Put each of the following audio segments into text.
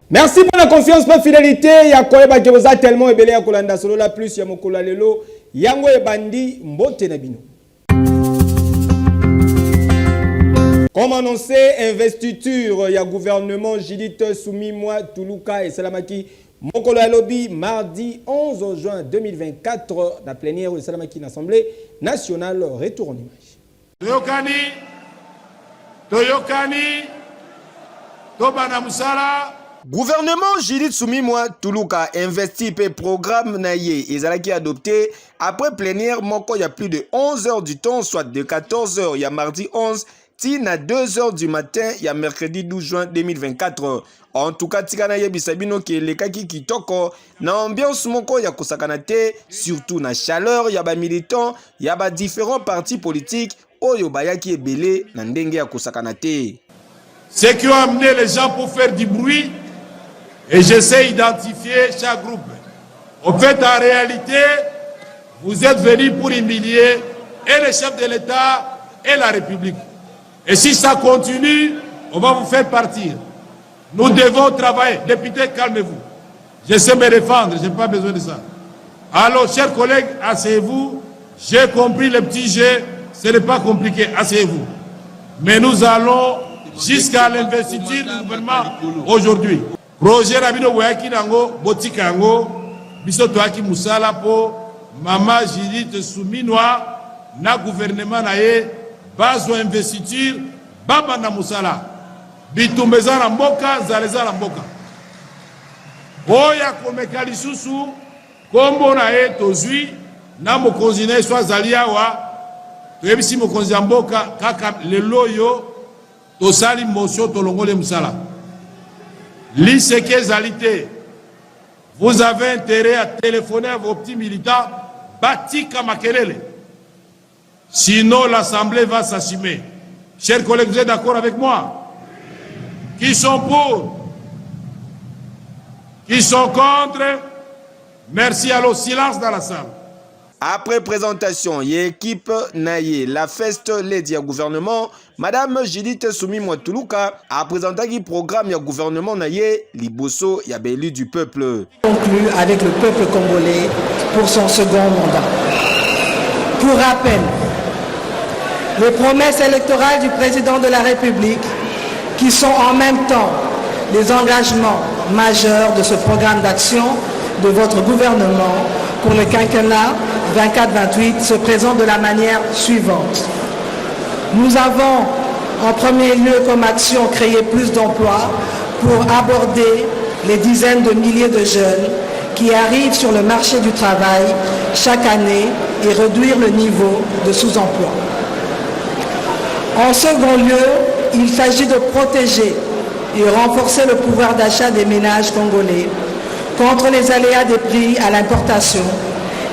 Merci pour la confiance, pour la fidélité. Yakoyeba Djeboza tellement ebele ya kolanda solo la plus ya mokola lelo yango ebandi mbote na bino. Comme annoncé, investiture ya gouvernement Judith Soumimwa Tuluka et Salamaki mokolo ya lobi mardi 11 juin 2024 na plénière de Salamaki l'Assemblée nationale. Retour en image. Toyokani Tobana Musala. Gouvernement Judith Soumimwa Tuluka investi pe programme naye ezalaki adopté après plénière moko il y a plus de 11 heures du temps, soit de 14 heures il y a mardi 11 à 2 heures du matin il y a mercredi 12 juin 2024. En tout cas tikana yebisabino ke lekaki kitoko na ambiance moko ya kosakana te, surtout na chaleur ya ba militants ya ba différents partis politiques oyo bayaki ebele na ndenge ya kosakana te. Ceux qui ont amené les gens pour faire du bruit. Et j'essaie d'identifier chaque groupe. En fait, en réalité, vous êtes venus pour humilier et le chef de l'État et la République. Et si ça continue, on va vous faire partir. Nous devons travailler. Député, calmez-vous. Je sais me défendre, je n'ai pas besoin de ça. Alors, chers collègues, asseyez-vous. J'ai compris le petit jeu, ce n'est pas compliqué, asseyez-vous. Mais nous allons jusqu'à l'investiture du gouvernement aujourd'hui. Roger Rabino Wayaki Nango, Botikango, Bisoto Aki Moussala po, Mama Judith Soumimwa, na gouvernement nae, base ou investiture, Baba na Moussala, Bitumbeza na Mboka, Zaleza na Mboka. Oya Komekali Susu, Kombo nae Tozui, na Mokonzine soit Zaliawa, Toyebisi Mokonzi Mboka, Kaka Leloyo, Tosali Motion Tolongole Moussala. L'ICK Zalité, vous avez intérêt à téléphoner à vos petits militants, Batika Makelele. Sinon, l'Assemblée va s'assumer. Chers collègues, vous êtes d'accord avec moi? Qui sont pour? Qui sont contre? Merci, alors silence dans la salle. Après présentation, l'équipe naye la feste lady du gouvernement, Madame Judith Soumimwa Tuluka a présenté le programme du gouvernement naye Liboso Yabeli du peuple. Conclu avec le peuple congolais pour son second mandat. Pour rappel, les promesses électorales du président de la République qui sont en même temps les engagements majeurs de ce programme d'action de votre gouvernement pour le quinquennat 24-28 se présentent de la manière suivante. Nous avons en premier lieu comme action créé plus d'emplois pour aborder les dizaines de milliers de jeunes qui arrivent sur le marché du travail chaque année et réduire le niveau de sous-emploi. En second lieu, il s'agit de protéger et renforcer le pouvoir d'achat des ménages congolais contre les aléas des prix à l'importation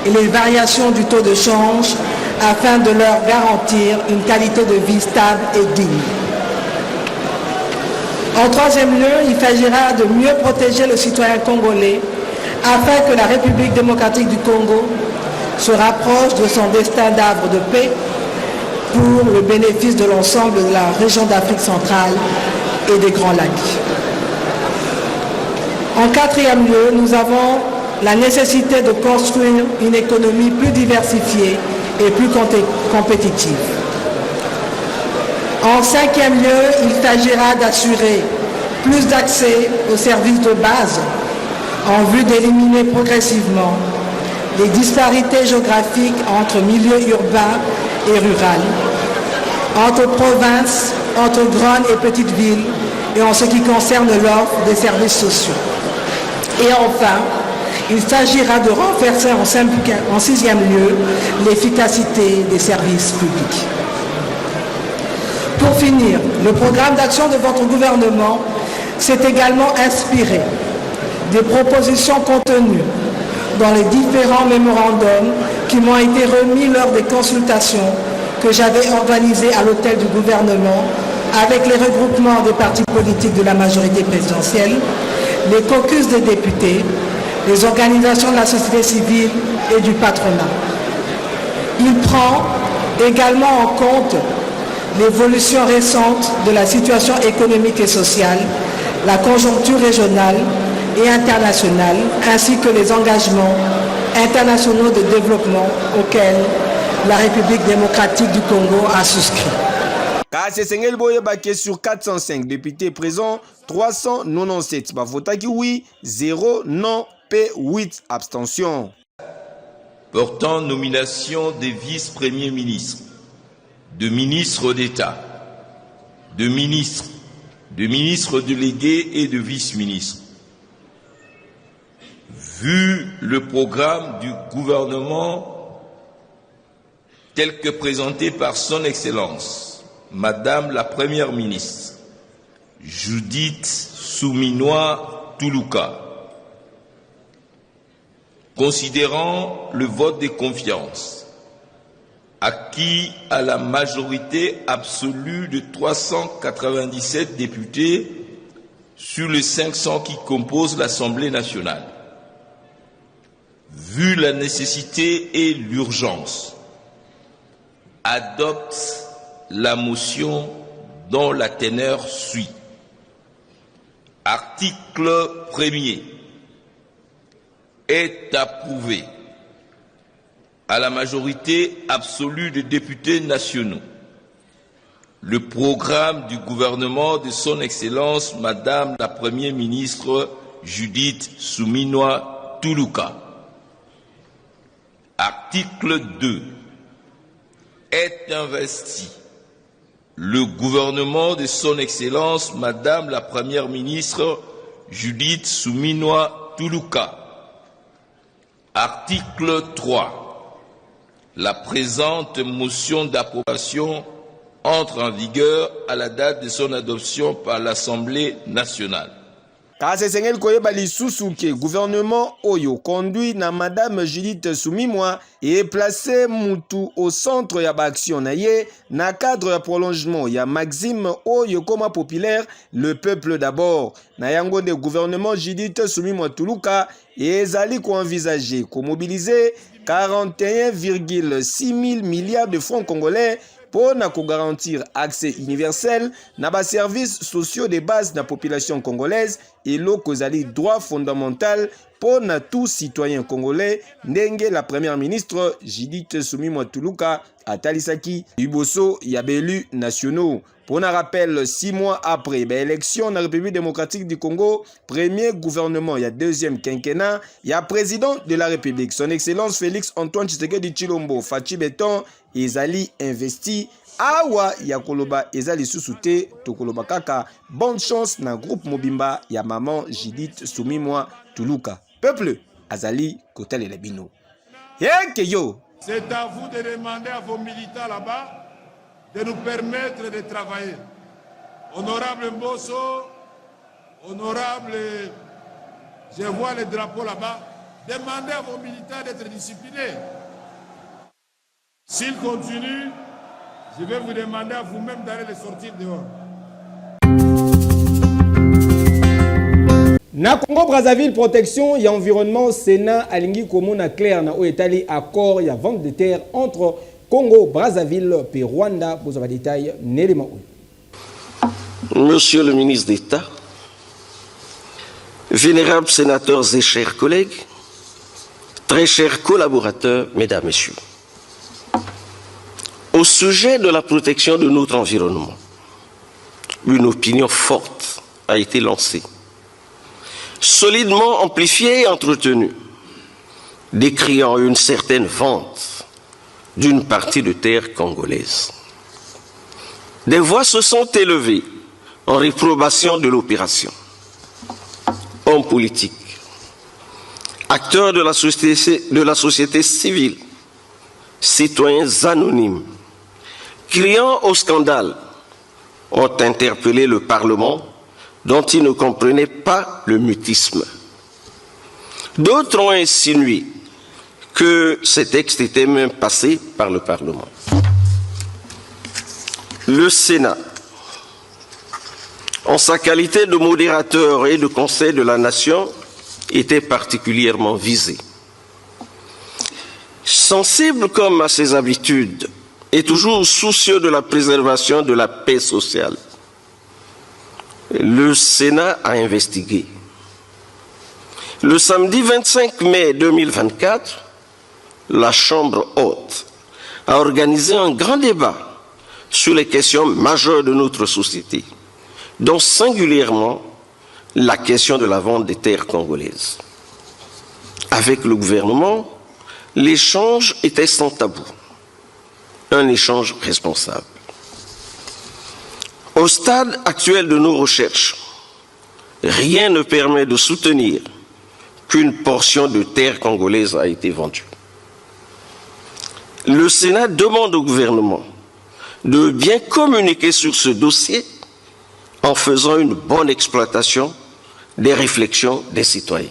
et les variations du taux de change afin de leur garantir une qualité de vie stable et digne. En troisième lieu, il s'agira de mieux protéger le citoyen congolais afin que la République démocratique du Congo se rapproche de son destin d'arbre de paix pour le bénéfice de l'ensemble de la région d'Afrique centrale et des Grands Lacs. En quatrième lieu, nous avons la nécessité de construire une économie plus diversifiée et plus compétitive. En cinquième lieu, il s'agira d'assurer plus d'accès aux services de base en vue d'éliminer progressivement les disparités géographiques entre milieux urbains et ruraux, entre provinces, entre grandes et petites villes et en ce qui concerne l'offre des services sociaux. Et enfin, Il s'agira de renforcer en sixième lieu l'efficacité des services publics. Pour finir, le programme d'action de votre gouvernement s'est également inspiré des propositions contenues dans les différents mémorandums qui m'ont été remis lors des consultations que j'avais organisées à l'hôtel du gouvernement avec les regroupements des partis politiques de la majorité présidentielle, les caucus des députés, les organisations de la société civile et du patronat. Il prend également en compte l'évolution récente de la situation économique et sociale, la conjoncture régionale et internationale, ainsi que les engagements internationaux de développement auxquels la République démocratique du Congo a souscrit. Kasi Sengel Boye Baké sur 405 députés présents, 397 Bavotaki oui, 0 non, P8 abstention. Portant nomination des vice-premiers ministres, de ministres d'État, de ministres délégués et de vice-ministres. Vu le programme du gouvernement tel que présenté par son Excellence, Madame la Première ministre, Judith Suminwa Tuluka, considérant le vote de confiance acquis à la majorité absolue de 397 députés sur les 500 qui composent l'Assemblée nationale. Vu la nécessité et l'urgence, adopte la motion dont la teneur suit. Article 1er. Est approuvé à la majorité absolue des députés nationaux le programme du gouvernement de son Excellence Madame la Première ministre Judith Suminwa Tuluka. Article 2. Est investi le gouvernement de son Excellence Madame la Première ministre Judith Suminwa Tuluka. Article 3. La présente motion d'approbation entre en vigueur à la date de son adoption par l'Assemblée nationale. Kasi Sengel Koyeba lisusu ke gouvernement Oyo conduit na Madame Judith Suminwa et placé Moutou au centre ya action na ye na cadre ya prolongement ya Maxime Oyo Koma populaire le peuple d'abord na yango de gouvernement Judith Suminwa Tuluka et ezali ko envisager ko mobiliser 41,6 000 milliards de francs congolais pour garantir accès universel na ba services sociaux de base na population congolaise et l'okozali droit fondamental pour tout citoyen congolais ndenge la première ministre Judith Suminwa Tuluka atalisaki liboso ya belu nationaux. Pour un rappel, 6 mois après l'élection dans la République démocratique du Congo, premier gouvernement, il y a deuxième quinquennat, il y a président de la République, son Excellence Félix Antoine Tshisekedi Tshilombo, Fachi Beton, Ezali investi, Awa Yakoloba Ezali Susute, Tokoloba Kaka, bonne chance dans le groupe Mobimba, ya maman Judith Suminwa Tuluka. Peuple, Azali Kotel et Lebino. Yo! C'est à vous de demander à vos militants là-bas de nous permettre de travailler. Honorable Mbosso, honorable, je vois le drapeau là-bas, demandez à vos militants d'être disciplinés. S'ils continuent, je vais vous demander à vous-même d'aller les sortir dehors. Na Congo Brazzaville protection et environnement Sénat alingi komona clair na oetali accord ya vente de terre entre Congo Brazzaville et Rwanda pour avoir des détails Nelema. Monsieur le ministre d'État, vénérables sénateurs et chers collègues, très chers collaborateurs, mesdames, messieurs, au sujet de la protection de notre environnement, une opinion forte a été lancée, solidement amplifiée et entretenue, décriant une certaine vente d'une partie de terre congolaise. Des voix se sont élevées en réprobation de l'opération. Hommes politiques, acteurs de la société civile, citoyens anonymes, criant au scandale, ont interpellé le Parlement dont ils ne comprenaient pas le mutisme. D'autres ont insinué que ces textes étaient même passés par le Parlement. Le Sénat, en sa qualité de modérateur et de conseil de la nation, était particulièrement visé. Sensible comme à ses habitudes et toujours soucieux de la préservation de la paix sociale, le Sénat a investigué. Le samedi 25 mai 2024, la Chambre haute a organisé un grand débat sur les questions majeures de notre société, dont singulièrement la question de la vente des terres congolaises. Avec le gouvernement, l'échange était sans tabou, un échange responsable. Au stade actuel de nos recherches, rien ne permet de soutenir qu'une portion de terre congolaise a été vendue. Le Sénat demande au gouvernement de bien communiquer sur ce dossier en faisant une bonne exploitation des réflexions des citoyens.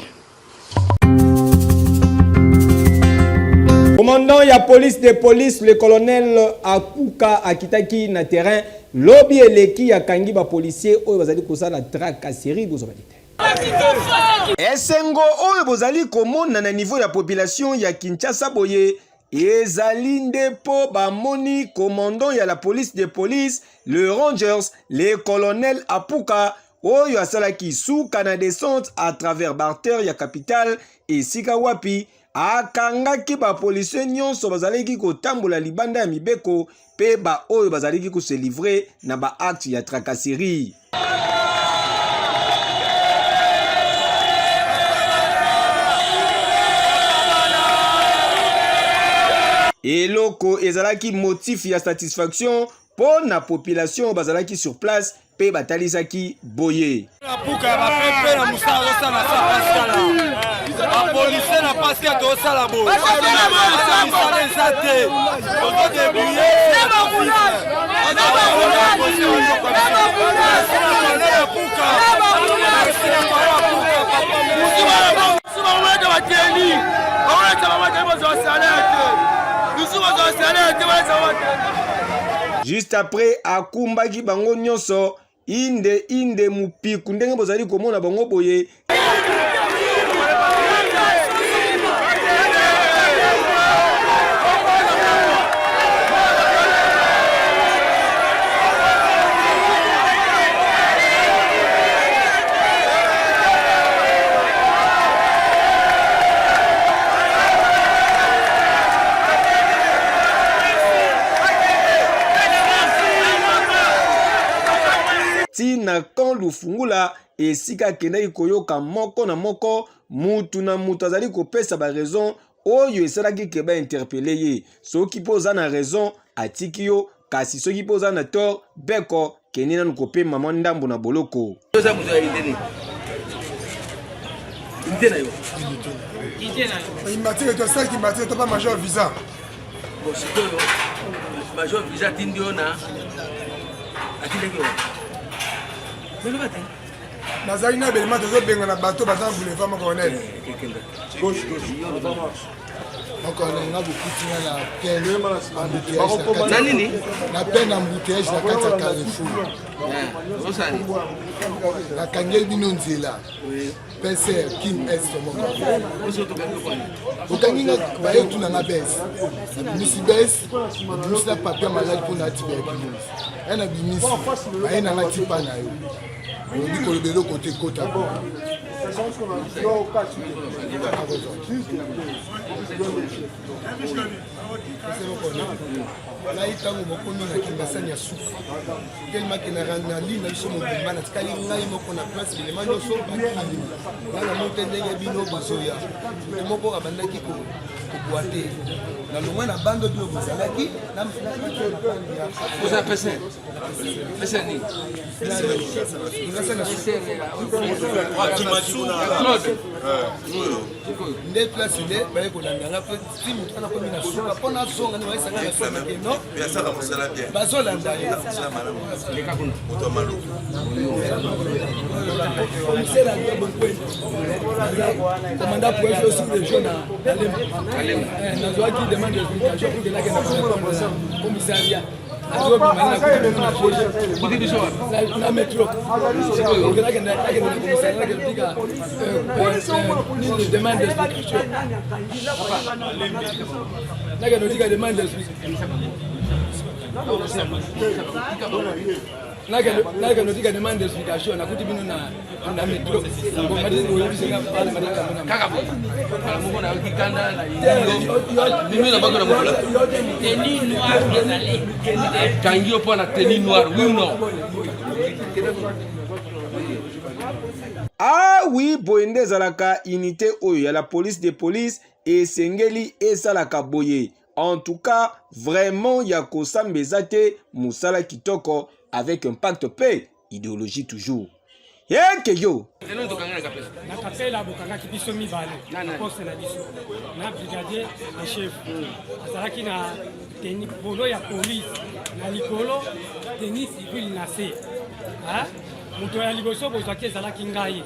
Commandant ya police de police, le colonel Akuka Akitaki na terrain, lobby eleki ya kangi ba policier oyo bazali kosala tracasserie bozobadite. Esengo oyo bozali komona na niveau ya population ya Kinshasa boye ezali ndepo bamoni commandant ya la police de police, le Rangers, le colonel Apuka oyo asalaki suka na descente à travers barter ya capitale esika wapi akangaki ba policier nyonso bazalaki kotambola libanda ya mibeko pe ba oyo bazalaki ko se livrer na ba acte ya tracasserie. Eloko ezalaki motif ya satisfaction pour la population bazalaki sur place pe batalisaki boye. Juste après akumbaki bango nyonso inde mupiku ndenge bozali komona bango boye. Tina quand lufungula esika kendaki koyoka moko na moko mutu na mutu azali kopesa ba raison oyo esalaki ke ba interpeller ye soki poza na raison atiki yo kasi soki poza na tort beko kenina nukope mama ndambo na boloko. Major visa. Major visa tindiona. Nazali na belema tozo benga na bateau bazan boulevard mon colonel. Gauche. Mon colonel na bukutina na peine. Nani? Na peine embouteillage na kati ya Carrefour. Osani. La kangel bino nzela. PC Kim Est mon colonel. Otanginga bayo tuna na bes. Misi bes, misi na papier malade pour na tuberculose. Ena bimisi. Ayena na tipa na yo. On dit que le vélo côté côte à côte. Là, il y a un peu de temps qui souffre. Tellement que na ligne ils sont mobiles. Na tikali ngai moko na place les manyo so bakini. Na monte ndenge bino bozoya. Moko abandaki ko boiter. Na longwa na bando bio bozalaki na Vous avez passé. Passé ni. Claude. nde place nde baye kolandanga mpe si motu wana komi na suka mpo na zonga nde bayesanga na soka keno bazolanda ye commissaire André Bonkweli commandant pour être aussi région na Lemba nazwaki demande d'explication pour que nakenda na commissariat na métro demande d'explication demande d'explication demande d'explication nakuti bino na métro Tanguy pour la tenue noire, oui ou non? Ah oui, boende zalaka unité oyo ya la police de police et sengeli et salaka boye. En tout cas, vraiment ya kosambezate musala kitoko avec un pacte paix, idéologie toujours. Yeke yo. Na kapela bokangaki biso mibale na poste na biso na brigadier en chef azalaki na tenue bolo ya police na likolo tenue civile na se moto ya liboso bozwaki ezalaki ngai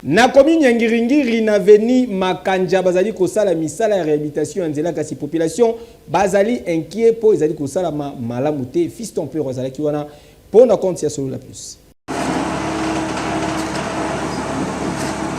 na komi nyangiringiri na veni Makanja bazali kosala misala ya réhabilitation nzela kasi population bazali inquiet po ezali kosala malamu te fiston pe bazalaki wana po na compte ya solo la plus.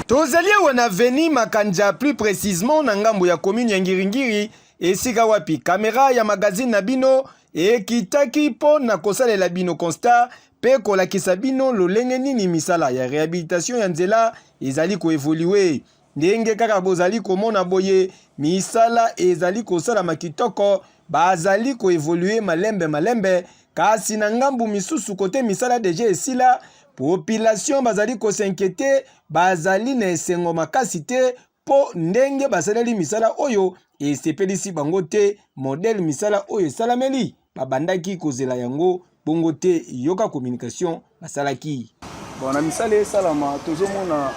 Tozali wana veni Makanja plus précisément na ngambo ya commune ya Ngiringiri esika wapi caméra ya magazine na bino ekitaki po na kosalela bino constat pe kolakisa bino lolenge nini misala ya réhabilitation ya nzela ezali koevolue ndenge kaka bozali komona boye misala ezali kosala makitoko bazali koevolue malembe kasi na ngambu misusu kote misala deja esila population bazali kosenkete bazali na esengo makasi te po ndenge basaleli misala oyo esepelisi bango te modèle misala oyo esalameli babandaki kozela yango bongo te yoka communication basalaki bon na misala esalama tozomona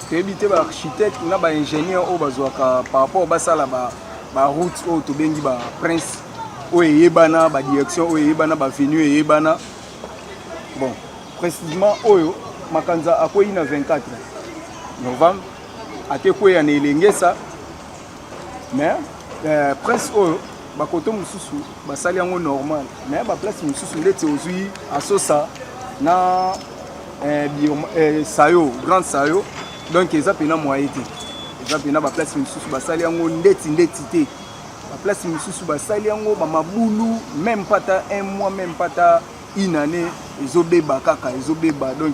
toyebi te ba architecte na ba ingénieur oyo bazwaka par rapport basala ba route oyo tobengi ba prince oyo eyebana ba direction oyo eyebana ba venue eyebana bon précisément oyo Makanza akwei na 24 novembre ate kwea na elengesa mais prince oyo bakoto mususu basali yango normal mais ba place mususu ndeti ozui asosa na sayo grand sayo donc eza pena moyen te eza pena ba place mususu basali yango ndeti te ba place mususu basali yango ba mabulu même pas ta un mois même pas ta une année ezobeba kaka ezobeba donc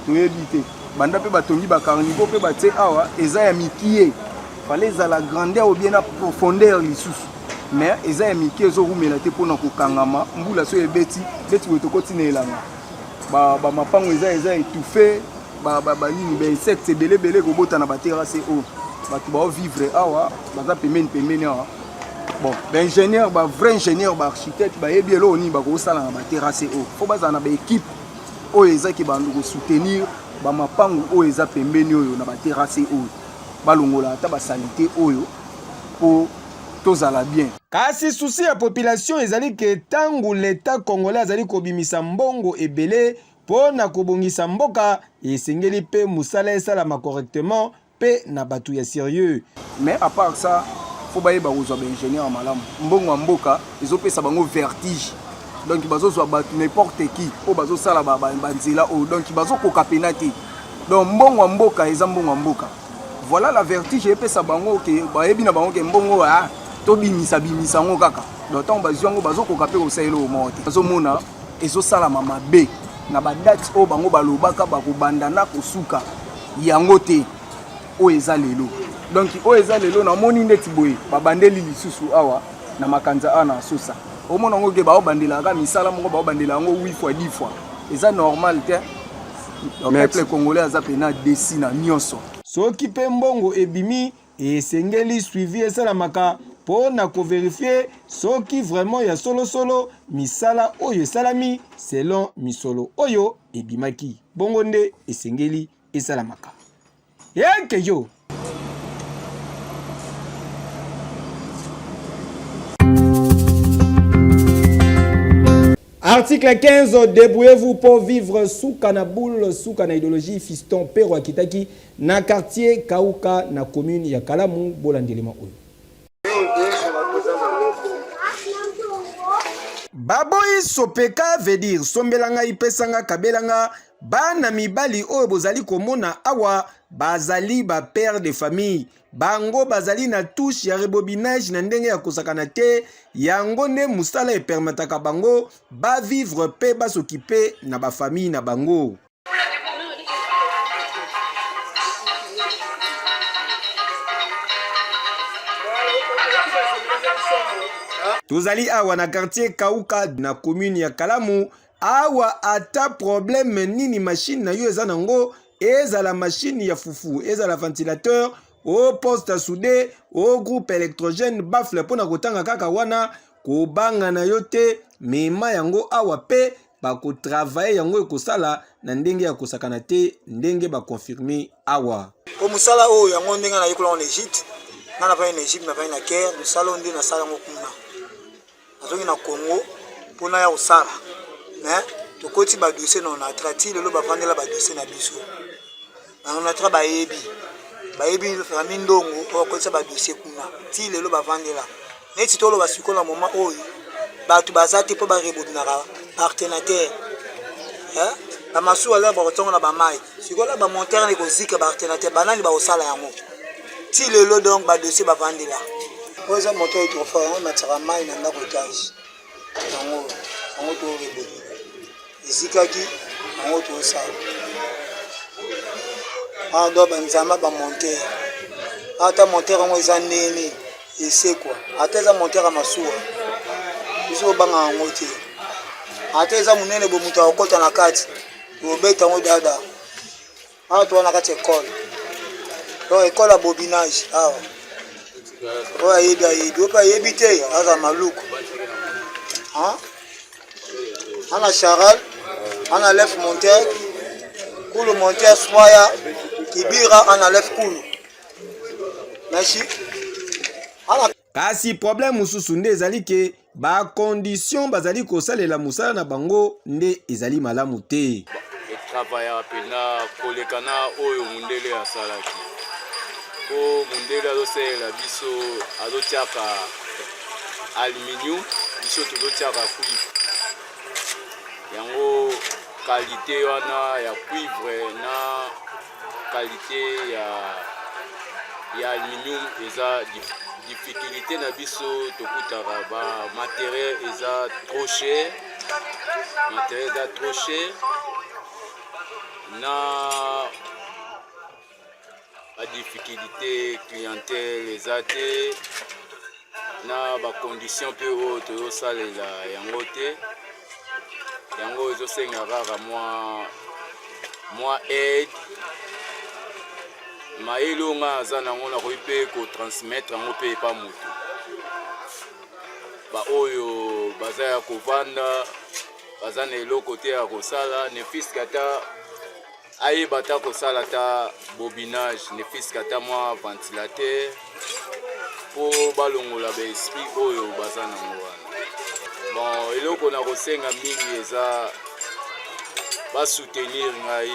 toyebi te banda pe batongi ba carnivo pe ba te awa eza ya mikie fallait la grandeur ou bien la profondeur lisusu mais eza ya mikie ezorumela te pona kokangama mbula so ebeti wetokoti na elanga ba mapango eza étouffé ba nini ba insectes belé kobota na ba terrasse o batu ba vivre awa baza pemeni awa bon l'ingénieur ba vrai ingénieur ba architecte ba yebi elo ni ba ko sala na ba terrasse o fo baza na ba équipe o ezaki bandu ko soutenir ba mapango o eza pembeni oyo na ba terrasse o balongola ata ba sanité oyo po tozala bien. Kasi souci ya population ezali ke tangu l'état congolais azali kobimisa mbongo ebele po na kobongisa mboka esengeli pe musala esalama correctement pe na batu ya sérieux. Mais à part ça faut baye ba kozwa ba ingénieur malamu mbongo mboka ezopesa bango vertige donc bazozwa batu n'importe qui o bazosala ba nzela o donc bazokoka penate donc mbongo mboka eza mbongo mboka voilà la vertige epesa bango ke bayebi na bango ke mbongo tobimisa ngo kaka donc tant bazwango bazokoka pe kosalela o mote bazomona ezosalama mabe na badate o bango balobaka bakobanda na kosuka yango te o eza lelo donc o eza lelo na moni ndeti boye babandeli lisusu awa na Makanza ana sosa o mona ngo ke baobandela ka misala moko baobandela ngo 8 fois 10 fois eza normal te le peuple congolais aza pena desina nyonso soki pe mbongo ebimi esengeli suivi esalamaka po na ko vérifier soki vraiment ya solo misala oyo esalami selon misolo oyo ebimaki bongo nde esengeli esalamaka. yeke yo. Article 15, débrouillez-vous pour vivre sous Kanaboul, sous Kana idéologie, fiston Pero Akitaki, na quartier Kauka, na commune ya Kalamu, Bolandelema Oyo. Baboyi sopeka veut dire sombelanga ipesanga kabelanga bana mibali oyo bozali komona awa bazali ba père de famille bango bazali na touche ya rebobinage na ndenge ya kosakana te yango nde musala epermetaka bango ba vivre pe basokipe na ba famille na bango. Tozali awa na quartier Kauka na commune ya Kalamu awa ata problème nini machine na yo eza nango ezala machine ya fufu ezala ventilateur au poste à souder au groupe électrogène bafle pona kotanga kaka wana kobanga na yo te mema yango awa pe bako travailler yango ekosala na ndenge ya kosakana te ndenge ba confirmer awa o musala oyo yango ndenge na yikola en Égypte na pa en Égypte na pa na Caire musala ndenge na sala ngo kuna azongi na Congo pona ya osala mais tokoti ba dossier na trati lelo ba vandela ba dossier na biso na tra ba yebi famille ndongo o kotsa ba dossier kuna ti lelo ba vandela neti tolo ba sikola moment oyo batu bazati po ba rebobinaka partenaire ba masu ala ba kotonga na ba mai sikola ba monter ne kozika ba partenaire banani ba osala yango ti lelo donc ba dossier ba vandela oza moto to fa yango matara mai na ndako etage yango to rebobina isikaki yango to osala ado banzama ba monter ata monter yango eza nene ese quoi ata eza monter ya masuwa biso banga yango te ata eza munene bo mutu akota na kati obeta yango dada awa to na kati ekole donc ekole ya bobinage awa oyo ayebi opa ayebi te aza maluku ana charal ana lef monter kulu monter swaya kibira ana lef kulu merci kasi problème mususu nde ezali ke ba condition bazali kosalela musala na bango nde ezali malamu te travaya pena kolekana oyo mundele asalaki po mundele azosalela biso azotiaka aluminium biso tozotiaka cuivre yango qualité wana ya cuivre na qualité ya aluminium eza difficulté na biso tokutaka ba matériel eza trop cher na ba difficulté clientèle eza te na ba condition pe oyo tozosalela yango te yango ezosenga kaka mwa aide mayele oyo ngai aza nango nakoki mpe kotransmettre yango mpe epa moto baoyo baza ya kovanda baza na eloko te ya kosala ne fiske ata ayeba ta kosala ta bobinage ne fiske ata mwa ventilateur mpo balongola baesprit oyo baza nango wana bon eloko na kosenga mingi eza basoutenir ngai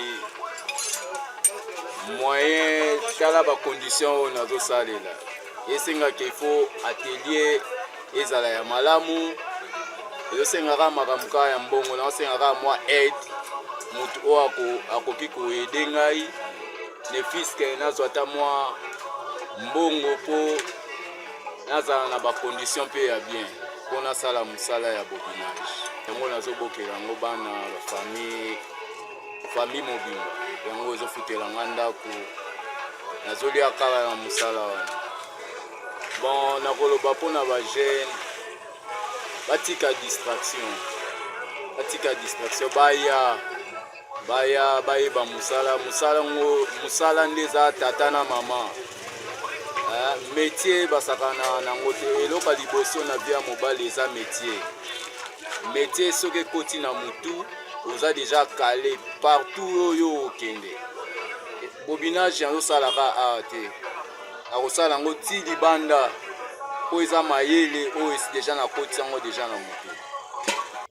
moyen tala ba condition oyo nazosalela esengaka ifo atelier ezala ya malamu ezosengaka makambo kaka ya mbongo naosengaka mwa aide motu oyo akoki koyede ngai ne fiske nazwa ata mwa mbongo mpo nazala na bacondition mpe ya bien mpo nasala mosala ya bobinage yango nazobokela yango bana famille mobimba yango ezofutela nga ndako nazolia kaka na mosala wana bon nakoloba mpona bajeune batika distraction bayeba mosala nde eza tata na mama métier basakana nango te eloko liboso na bia mobali eza métier soki ekoti na mutu oza déjà calé partout oyo okende bobinage azosalaka awa te akosala yango ti libanda po eza mayele oyo deja nakoti yango deja na moto.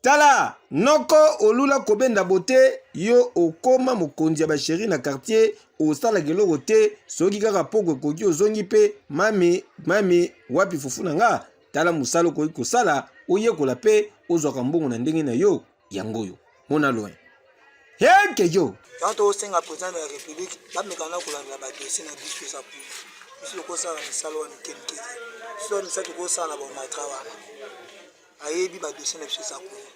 Tala noko olula kobenda bote yo okoma mokonzi ya basheri na quartier osala geloko te soki kaka poko ekoki ozongi pe mami wapi fufu na nga tala mosala okoki kosala oyekola pe ozwaka mbongo na ndenge na yo yango yo mona loin heke yo yango tosenga président ya république bamekana kolandela badossier na biso eza pula biso tokosala misala wana kenike te so misala tokosala na bamatra wana ayebi badossier na biso eza pula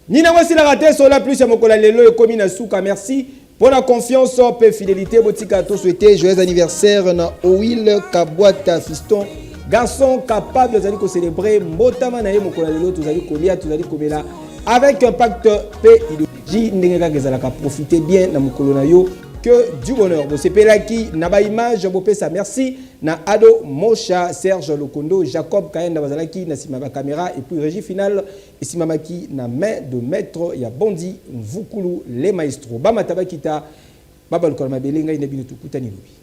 Nina wasilaka te sola plus ya mokola lelo ekomi na suka. Merci pour la confiance et fidélité. Botika to souhaiter joyeux anniversaire na Owil Kabwata fiston garçon capable de célébrer mbotama na ye mokola lelo tozali kolia tozali komela avec un pacte pe idéologie ndengeka gezalaka profiter bien na mokolo na yo que du bonheur. Vous sepelaki na ba image bopesa merci na Ado Mocha Serge Lokondo Jacob Kaenda bazalaki na sima ba caméra et puis régie finale et simamaki na main de maître ya Bondi Mvukulu les maestros ba matabakita baba lokala mabelenga ina bino tukutani lobi.